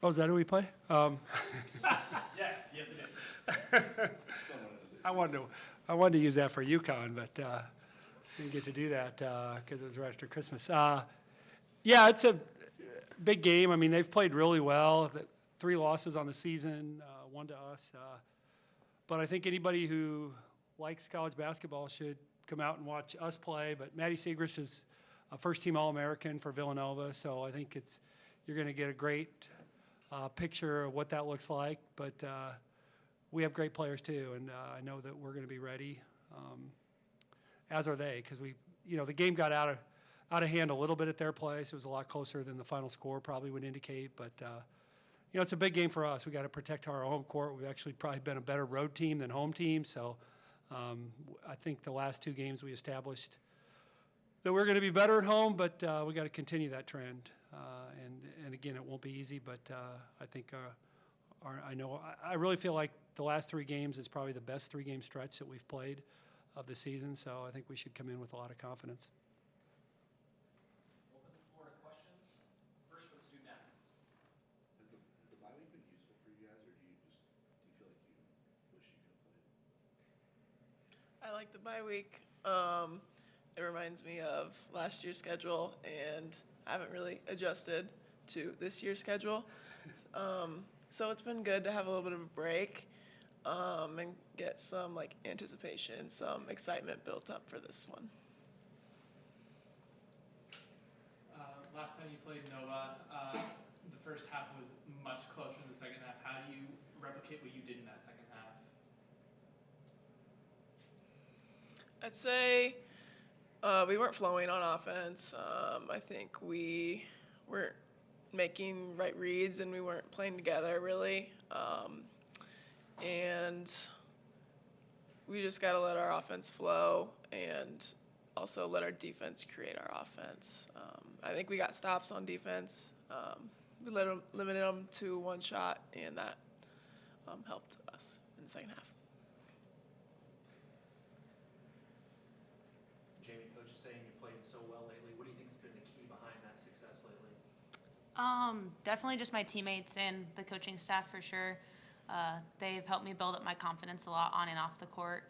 Oh, is that who we play? Yes, it is. I wanted to use that for UConn, but didn't get to do that because it was right after Christmas. Yeah, it's a big game. I mean, they've played really well. 3 losses on the season, 1 to us. But I think anybody who likes college basketball should come out and watch us play. But Maddie Segrist is a first-team All-American for Villanova, so I think you're going to get a great picture of what that looks like. But we have great players too, and I know that we're going to be ready, as are they, because the game got out of hand a little bit at their place. It was a lot closer than the final score probably would indicate, but it's a big game for us. We got to protect our home court. We've actually probably been a better road team than home team, so I think the last 2 games we established that we're going to be better at home, but we got to continue that trend. And again, it won't be easy, but I think I really feel like the last 3 games is probably the best 3-game stretch that we've played of the season, so I think we should come in with a lot of confidence. Open the floor to questions. First for the student athletes. Has the bye week been useful for you guys, or do you feel like you wish you could have played? I like the bye week. It reminds me of last year's schedule, and I haven't really adjusted to this year's schedule. So it's been good to have a little bit of a break and get some anticipation, some excitement built up for this one. Last time you played Nova, the first half was much closer than the second half. How do you replicate what you did in that second half? I'd say we weren't flowing on offense. I think we weren't making right reads, and we weren't playing together really. And we just got to let our offense flow and also let our defense create our offense. I think we got stops on defense. We limited them to 1 shot, and that helped us in the second half. Jamie, coach is saying you played so well lately. What do you think has been the key behind that success lately? Definitely just my teammates and the coaching staff for sure. They've helped me build up my confidence a lot on and off the court,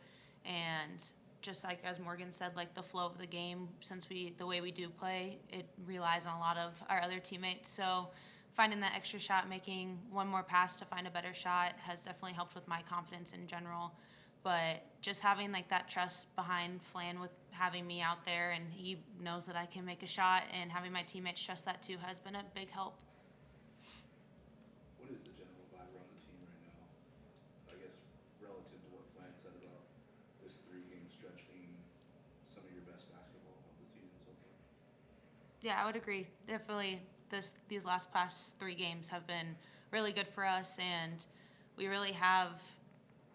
and just like as Morgan said, the flow of the game, since the way we do play, it relies on a lot of our other teammates. So finding that extra shot, making one more pass to find a better shot has definitely helped with my confidence in general. But just having that trust behind Flan with having me out there, and he knows that I can make a shot, and having my teammates trust that too has been a big help. What is the general vibe around the team right now? I guess relative to what Flan said about this 3-game stretch being some of your best basketball of the season so far. Yeah, I would agree. Definitely these past 3 games have been really good for us, and we really have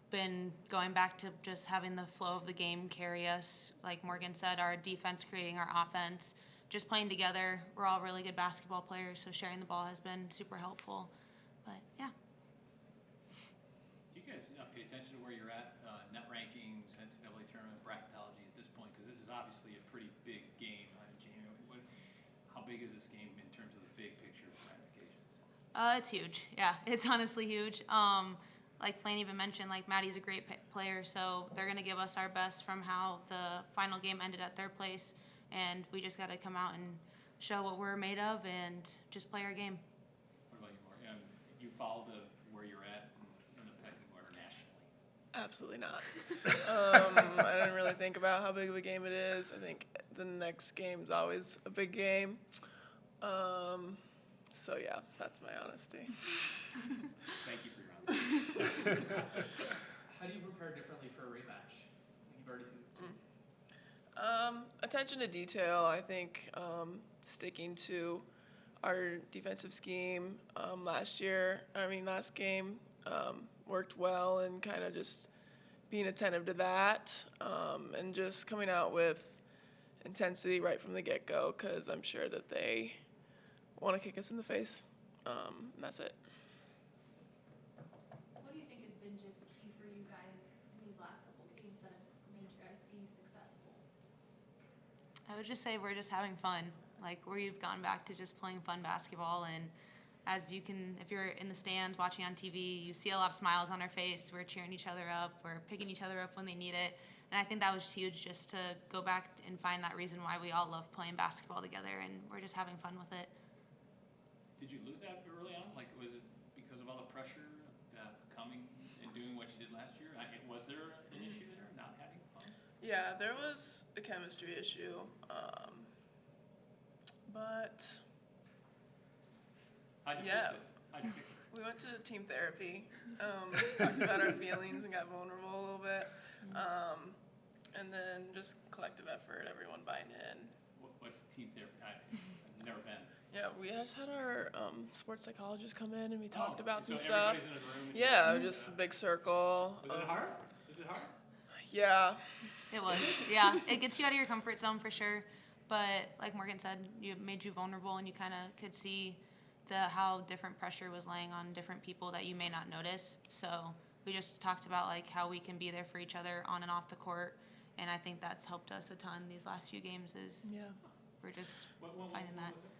been going back to just having the flow of the game carry us. Like Morgan said, our defense creating our offense, just playing together. We're all really good basketball players, so sharing the ball has been super helpful. But yeah. Do you guys pay attention to where you're at, net rankings, NCAA tournament, bracketology at this point? Because this is obviously a pretty big game. Jamie, how big is this game in terms of the big picture ramifications? It's huge. Yeah, it's honestly huge. Like Flan even mentioned, Maddie's a great player, so they're going to give us our best from how the final game ended at their place, and we just got to come out and show what we're made of and just play our game. What about you, Morgan? You follow where you're at in the pecking order nationally? Absolutely not. I didn't really think about how big of a game it is. I think the next game's always a big game. So yeah, that's my honesty. Thank you for your honesty. How do you prepare differently for a rematch? You've already seen this team. Attention to detail. I think sticking to our defensive scheme last game worked well, and kind of just being attentive to that and just coming out with intensity right from the get-go, because I'm sure that they want to kick us in the face. And that's it. What do you think has been just key for you guys in these last couple of games that have made you guys be successful? I would just say we're just having fun. We've gone back to just playing fun basketball, and as you can, if you're in the stands watching on TV, you see a lot of smiles on our face. We're cheering each other up. We're picking each other up when they need it. And I think that was huge, just to go back and find that reason why we all love playing basketball together, and we're just having fun with it. Did you lose that early on? Like, was it because of all the pressure coming and doing what you did last year? Was there an issue there, not having fun? Yeah, there was a chemistry issue, but How'd you Yeah. fix it? How'd you fix it? we went to team therapy, talked about our feelings and got vulnerable a little bit, and then just collective effort, everyone buying in. What's team therapy? I've never been. Yeah, we just had our sports psychologist come in and we talked Oh, about so some stuff. everybody's in a room and- Yeah, just a big circle. Was it hard? Was it hard? Yeah. It was, yeah. It gets you out of your comfort zone for sure. But like Morgan said, it made you vulnerable, and you kind of could see how different pressure was laying on different people that you may not notice. So we just talked about like how we can be there for each other on and off the court. And I think that's helped us a ton these last few games. Is Yeah. we're just What finding that. was this?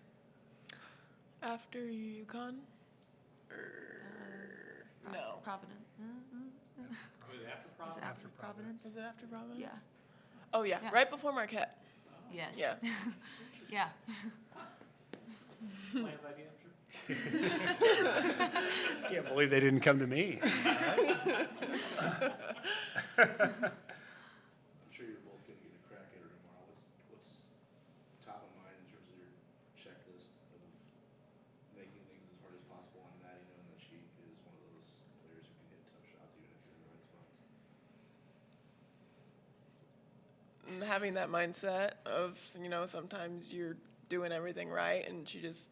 After UConn? Or no? Providence. Was it after Was Providence? it after Providence? Was it after Providence? Yeah. Oh yeah, Yeah. right before Marquette. Yes. Yeah. Yeah. Lance idea, I'm sure. Can't believe they didn't come to me. I'm sure you're both gonna get a crack at her tomorrow. What's top of mind in terms of your checklist of making things as hard as possible on Maddie, knowing that she is one of those players who can hit tough shots even if you're in the right spots? And having that mindset of, sometimes you're doing everything right and she just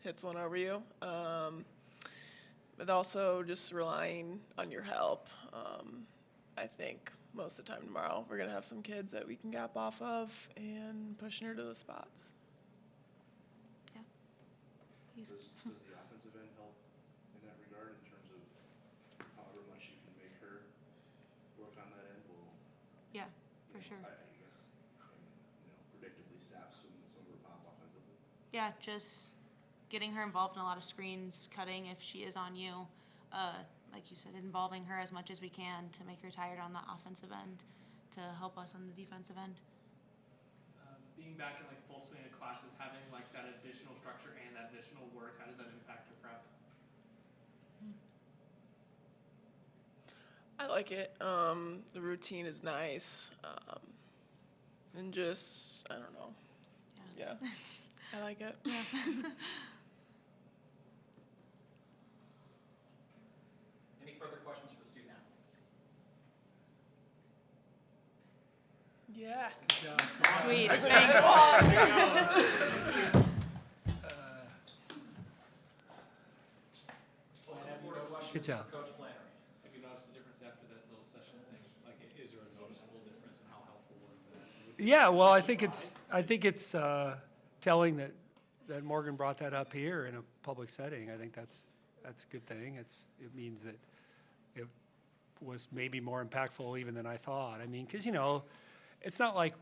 hits one over you. But also just relying on your help. I think most of the time tomorrow we're going to have some kids that we can gap off of and pushing her to the spots. Does the offensive end help in that regard in terms of however much you can make her work on that end will, Yeah, for sure. I guess, predictably sap some of her pop offensively? Yeah, just getting her involved in a lot of screens, cutting if she is on you. Like you said, involving her as much as we can to make her tired on the offensive end to help us on the defensive end. Being back in like full swing of classes, having like that additional structure and that additional work, how does that impact your prep? I like it. The routine is nice. And just, I don't know. Yeah. I like it. Any further questions for the student athletes? Yeah. Sweet, thanks. Good job. Coach Flannery. Have you noticed the difference after that little session thing? Like, is there a noticeable difference, and how helpful was that? Yeah, well, I think it's telling that Morgan brought that up here in a public setting. I think that's a good thing. It means that it was maybe more impactful even than I thought. I mean, because it's not like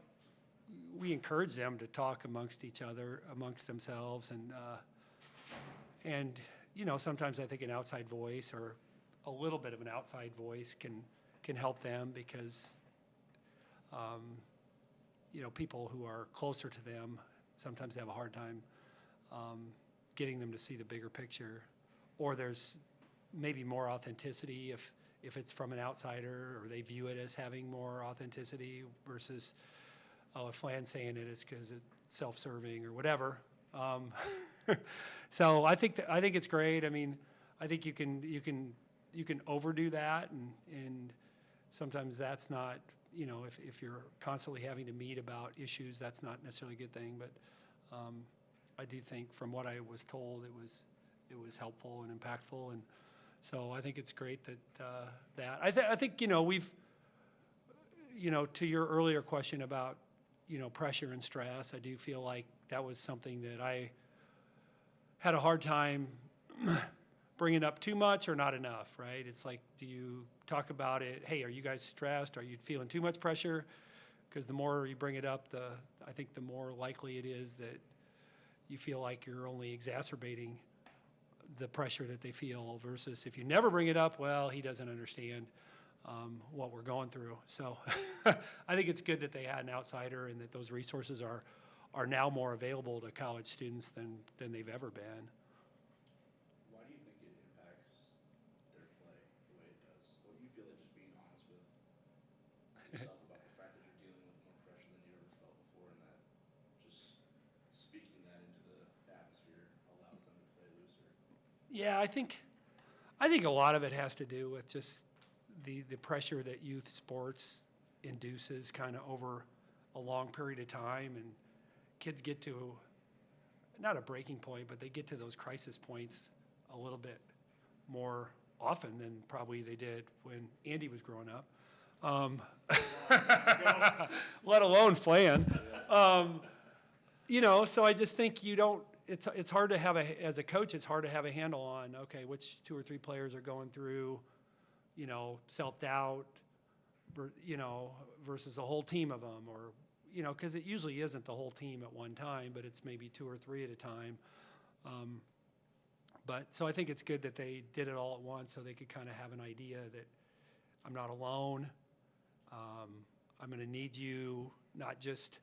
we encourage them to talk amongst each other, amongst themselves, and sometimes I think an outside voice or a little bit of an outside voice can help them because people who are closer to them sometimes have a hard time getting them to see the bigger picture, or there's maybe more authenticity if it's from an outsider, or they view it as having more authenticity versus, if Flan's saying it, it's because it's self-serving or whatever. So I think it's great. I mean, I think you can overdo that, and sometimes that's not, if you're constantly having to meet about issues, that's not necessarily a good thing. But I do think, from what I was told, it was helpful and impactful, and so I think it's great that I think we've to your earlier question about pressure and stress, I do feel like that was something that I had a hard time bringing up too much or not enough, right? It's like, do you talk about it? Hey, are you guys stressed? Are you feeling too much pressure? Because the more you bring it up, I think the more likely it is that you feel like you're only exacerbating the pressure that they feel versus if you never bring it up, well, he doesn't understand what we're going through. So I think it's good that they had an outsider and that those resources are now more available to college students than they've ever been. Why do you think it impacts their play the way it does? What do you feel like, just being honest with yourself about the fact that you're dealing with more pressure than you ever felt before, and that just speaking that into the atmosphere allows them to play looser? Yeah, I think a lot of it has to do with just the pressure that youth sports induces kind of over a long period of time, and kids get to not a breaking point, but they get to those crisis points a little bit more often than probably they did when Andy was growing up. Let alone Flan. So I just think it's hard to have as a coach, it's hard to have a handle on, okay, which 2 or 3 players are going through, self-doubt, versus a whole team of them, or, because it usually isn't the whole team at one time, but it's maybe 2 or 3 at a time. So I think it's good that they did it all at once so they could kind of have an idea that I'm not alone. I'm going to need you not just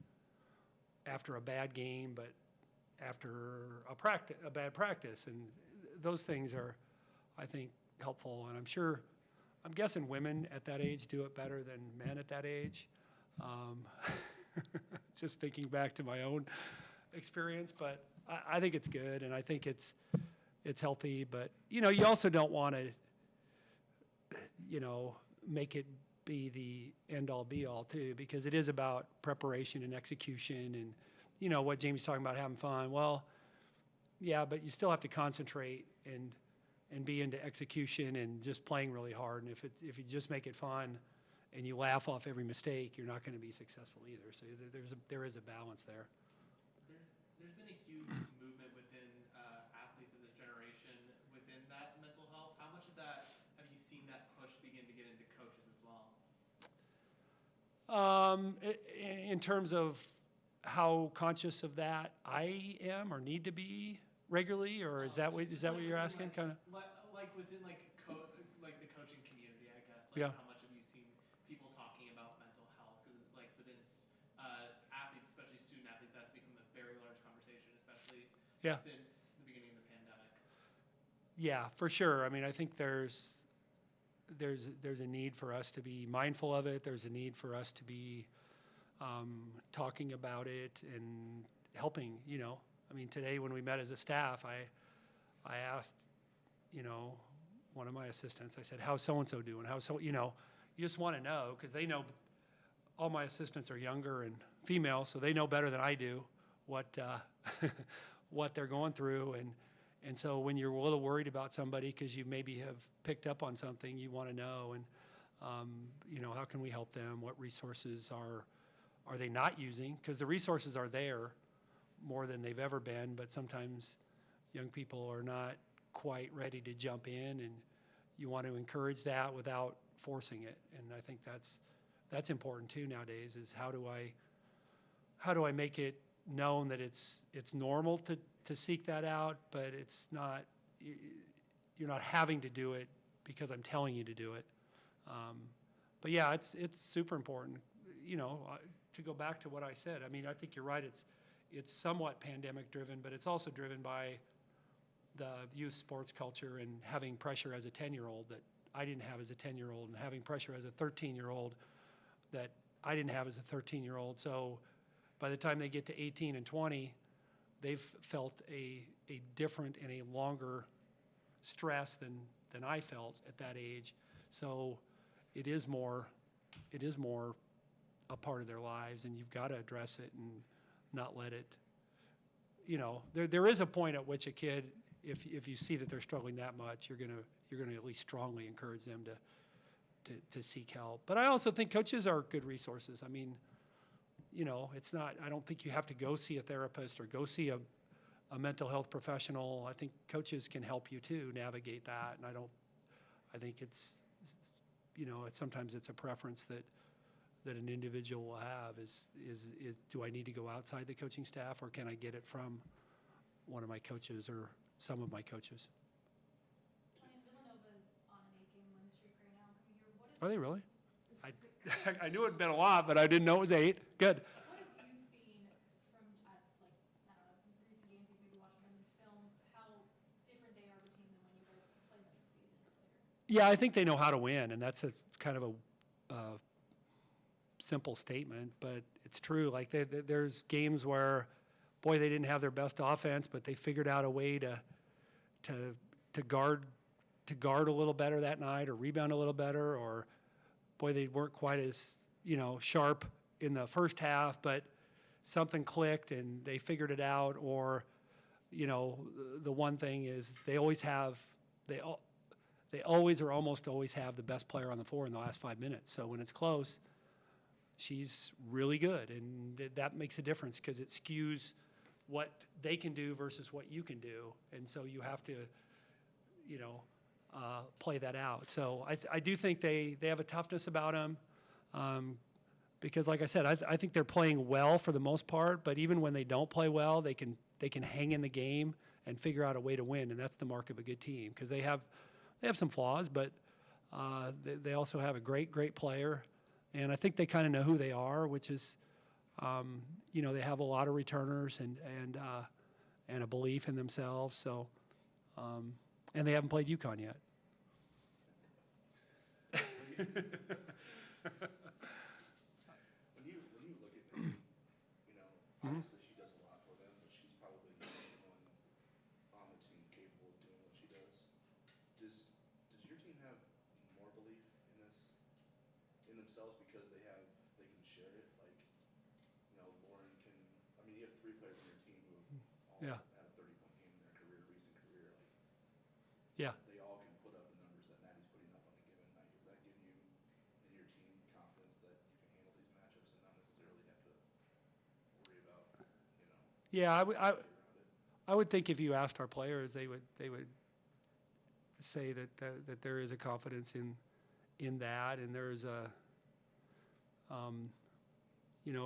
after a bad game, but after a bad practice. And those things are, I think, helpful. And I'm guessing women at that age do it better than men at that age. Just thinking back to my own experience, but I think it's good, and I think it's healthy. But you also don't want to make it be the end all be all too, because it is about preparation and execution, and what Jamie's talking about, having fun. Well, yeah, but you still have to concentrate and be into execution and just playing really hard. And if you just make it fun and you laugh off every mistake, you're not going to be successful either. So there is a balance there. There's been a huge movement within athletes of this generation within that mental health. How much of that have you seen that push begin to get into coaches as well? In terms of how conscious of that I am or need to be regularly, or is that what you're asking? Kind of. Like within like the coaching community, I guess. Yeah. How much have you seen people talking about mental health? Because like within athletes, especially student athletes, that's become a very large conversation, especially since the beginning of the pandemic. Yeah, for sure. I mean, I think there's a need for us to be mindful of it. There's a need for us to be talking about it and helping. I mean, today when we met as a staff, I asked, one of my assistants, I said, how's so-and-so doing? You just want to know, because they know, all my assistants are younger and female, so they know better than I do what they're going through. And so when you're a little worried about somebody because you maybe have picked up on something, you want to know, and how can we help them? What resources are they not using? Because the resources are there more than they've ever been, but sometimes young people are not quite ready to jump in, and you want to encourage that without forcing it. And I think that's important too nowadays, is how do I make it known that it's normal to seek that out, but it's not, you're not having to do it because I'm telling you to do it. But yeah, it's super important, to go back to what I said. I mean, I think you're right. It's somewhat pandemic driven, but it's also driven by the youth sports culture and having pressure as a 10-year-old that I didn't have as a 10-year-old, and having pressure as a 13-year-old that I didn't have as a 13-year-old. So by the time they get to 18 and 20, they've felt a different and a longer stress than I felt at that age. So it is more a part of their lives, and you've got to address it and not let it, there is a point at which a kid, if you see that they're struggling that much, you're gonna at least strongly encourage them to seek help. But I also think coaches are good resources. I mean, it's not, I don't think you have to go see a therapist or go see a mental health professional. I think coaches can help you too navigate that. And I think it's sometimes it's a preference that an individual will have is do I need to go outside the coaching staff, or can I get it from one of my coaches or some of my coaches? Are they really? I, I knew it'd been a lot, but I didn't know it was 8. Good. What have you seen from, like, I don't know, recent games you've maybe watched them in film, how different they are of a team than when you guys played them this season earlier? Yeah, I think they know how to win, and that's a kind of a simple statement, but it's true. Like there's games where, boy, they didn't have their best offense, but they figured out a way to guard a little better that night, or rebound a little better, or boy, they weren't quite as sharp in the first half, but something clicked and they figured it out. Or the one thing is they always or almost always have the best player on the floor in the last 5 minutes. So when it's close, she's really good, and that makes a difference because it skews what they can do versus what you can do, and so you have to, play that out. So I do think they have a toughness about them, because, like I said, I think they're playing well for the most part. But even when they don't play well, they can hang in the game and figure out a way to win, and that's the mark of a good team. Because they have some flaws, but they also have a great player. And I think they kind of know who they are, which is, they have a lot of returners and a belief in themselves. So, and they haven't played UConn yet. When you look at Nikki, obviously she does a lot for them, but she's probably the only one on the team capable of doing what she does. Does your team have more belief in themselves because they can share it? Like, Lauren can. I mean, you have 3 players on your team who have all Yeah. had a 30-point game in their recent career. Like, Yeah. they all can put up the numbers that Maddie's putting up on a given night. Does that give you and your team confidence that you can handle these matchups and not necessarily have to worry about, Yeah, play around it? I would think if you asked our players, they would say that there is a confidence in that, and there's a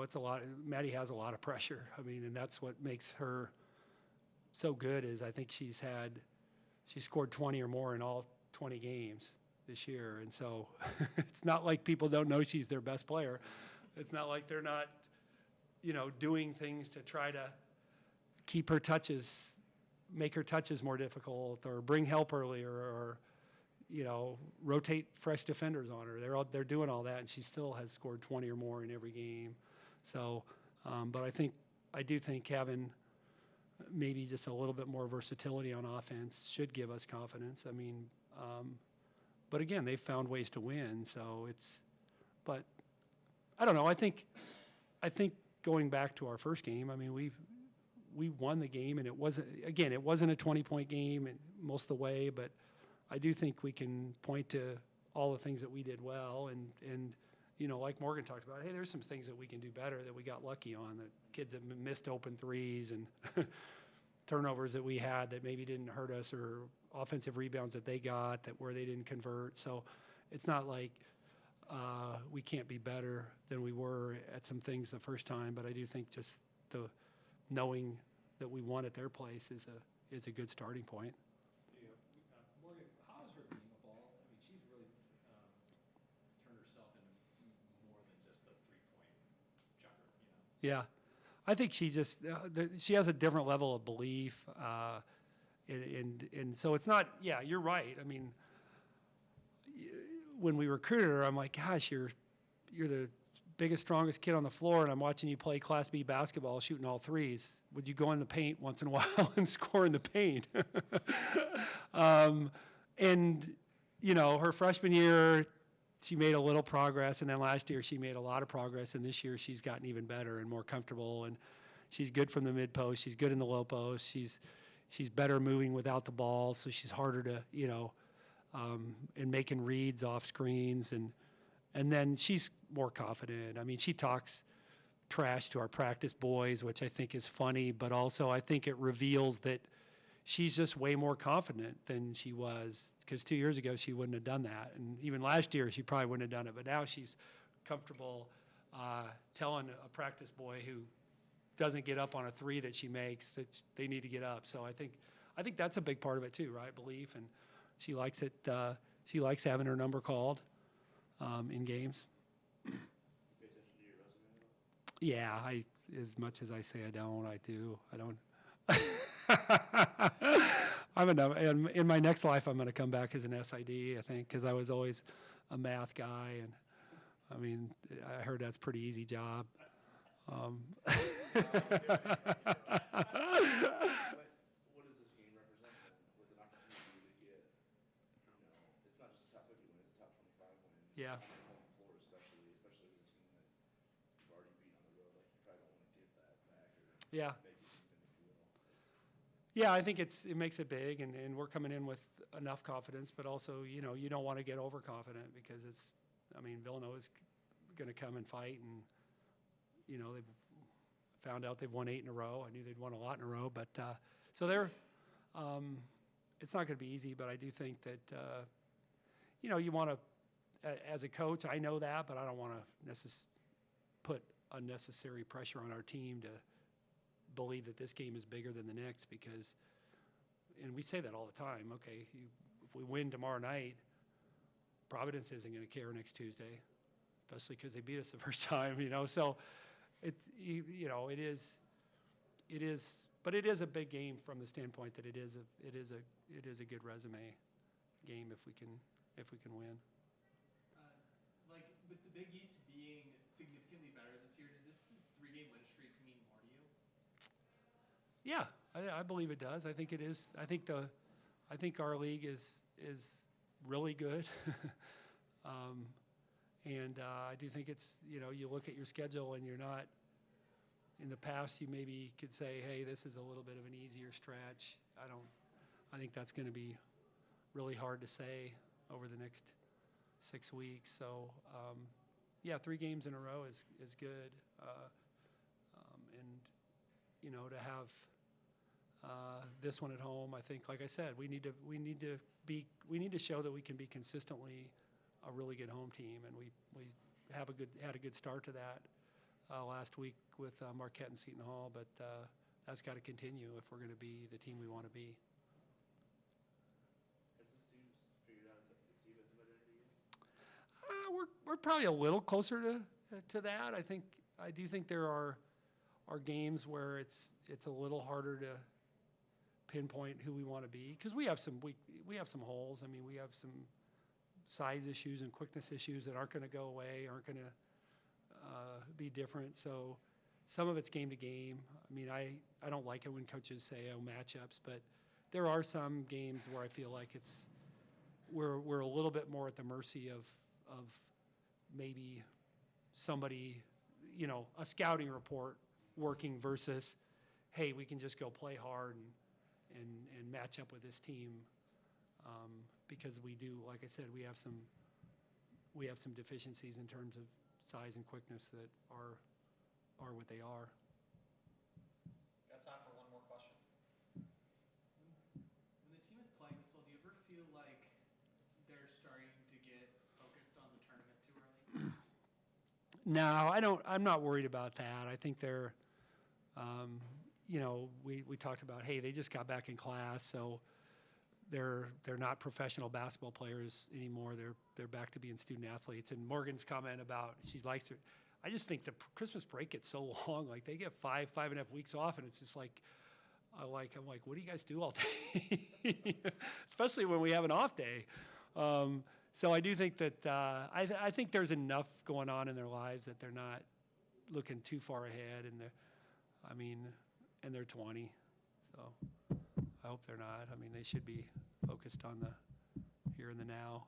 it's a lot. Maddie has a lot of pressure. I mean, and that's what makes her so good. Is I think she scored 20 or more in all 20 games this year, and so it's not like people don't know she's their best player. It's not like they're not doing things to try to keep her touches, make her touches more difficult, or bring help earlier, or rotate fresh defenders on her. They're doing all that, and she still has scored 20 or more in every game. So, but I do think having maybe just a little bit more versatility on offense should give us confidence. I mean, but again, they've found ways to win. So but I don't know. I think going back to our first game, I mean, we won the game, and it wasn't a 20-point game most of the way, but I do think we can point to all the things that we did well, and like Morgan talked about, hey, there's some things that we can do better that we got lucky on, that kids have missed open threes and turnovers that we had that maybe didn't hurt us, or offensive rebounds that they got where they didn't convert. So it's not like we can't be better than we were at some things the first time, but I do think just the knowing that we won at their place is a good starting point. Morgan, how is her game of ball? I mean, she's really turned herself into more than just a 3-point chucker, Yeah, I think she has a different level of belief, and so it's not. Yeah, you're right. I mean, when we recruited her, I'm like, gosh, you're the biggest, strongest kid on the floor, and I'm watching you play Class B basketball, shooting all threes. Would you go in the paint once in a while and score in the paint? And her freshman year, she made a little progress, and then last year she made a lot of progress, and this year she's gotten even better and more comfortable, and she's good from the mid post. She's good in the low post. She's better moving without the ball, so she's harder to and making reads off screens, and then she's more confident. I mean, she talks trash to our practice boys, which I think is funny, but also I think it reveals that she's just way more confident than she was, because 2 years ago she wouldn't have done that, and even last year she probably wouldn't have done it, but now she's comfortable telling a practice boy who doesn't get up on a 3 that she makes that they need to get up. So I think that's a big part of it too, right? Belief, and she likes it. She likes having her number called. in games. You pay attention to your resume at all? Yeah, as much as I say I don't, I do. I don't. In my next life, I'm going to come back as an SID, I think, because I was always a math guy, and I mean, I heard that's a pretty easy job. What does this game represent then, with an opportunity to get, it's not just a top 50 win, it's a top 25 win. Yeah. On your home floor especially with a team that you've already beat on the road, like you probably don't want to give that back or Yeah. make it even, if you will. Yeah, I think it makes it big, and we're coming in with enough confidence, but also, you don't want to get overconfident because Villanova's going to come and fight, and, they've found out they've won 8 in a row. I knew they'd won a lot in a row, but, so it's not going to be easy, but I do think that, you want to, as a coach, I know that, but I don't want to put unnecessary pressure on our team to believe that this game is bigger than the next, because, and we say that all the time, okay, if we win tomorrow night, Providence isn't going to care next Tuesday, especially because they beat us the first time, so it's, but it is a big game from the standpoint that it is a good resume game if we can win. Like with the Big East being significantly better this year, does this 3-game win streak mean more to you? Yeah, I believe it does. I think it is. I think our league is really good, and I do think it's, you look at your schedule and you're not. In the past, you maybe could say, hey, this is a little bit of an easier stretch. I think that's going to be really hard to say over the next 6 weeks. So, 3 games in a row is good, and to have this one at home, I think, like I said, we need to show that we can be consistently a really good home team, and we had a good start to that last week with Marquette and Seton Hall, but that's got to continue if we're going to be the team we want to be. Has this team figured out its defense by the end of the year? We're probably a little closer to that. I do think there are games where it's a little harder to pinpoint who we want to be, because we have some holes. I mean, we have some size issues and quickness issues that aren't going to go away, aren't going to be different. So some of it's game to game. I mean, I don't like it when coaches say, oh, matchups, but there are some games where I feel like we're a little bit more at the mercy of maybe somebody, a scouting report working versus, hey, we can just go play hard and match up with this team, because we do, like I said, we have some deficiencies in terms of size and quickness that are what they are. Got time for one more question. When the team is playing this well, do you ever feel like they're starting to get focused on the tournament too early? No, I don't. I'm not worried about that. I think they're, we talked about, hey, they just got back in class, so they're not professional basketball players anymore. They're back to being student athletes. And Morgan's comment about she likes it. I just think the Christmas break gets so long. Like they get 5.5 weeks off, and it's just like, I'm like, what do you guys do all day? Especially when we have an off day. So I do think that I think there's enough going on in their lives that they're not looking too far ahead, and they're 20, so I hope they're not. I mean, they should be focused on the here and the now.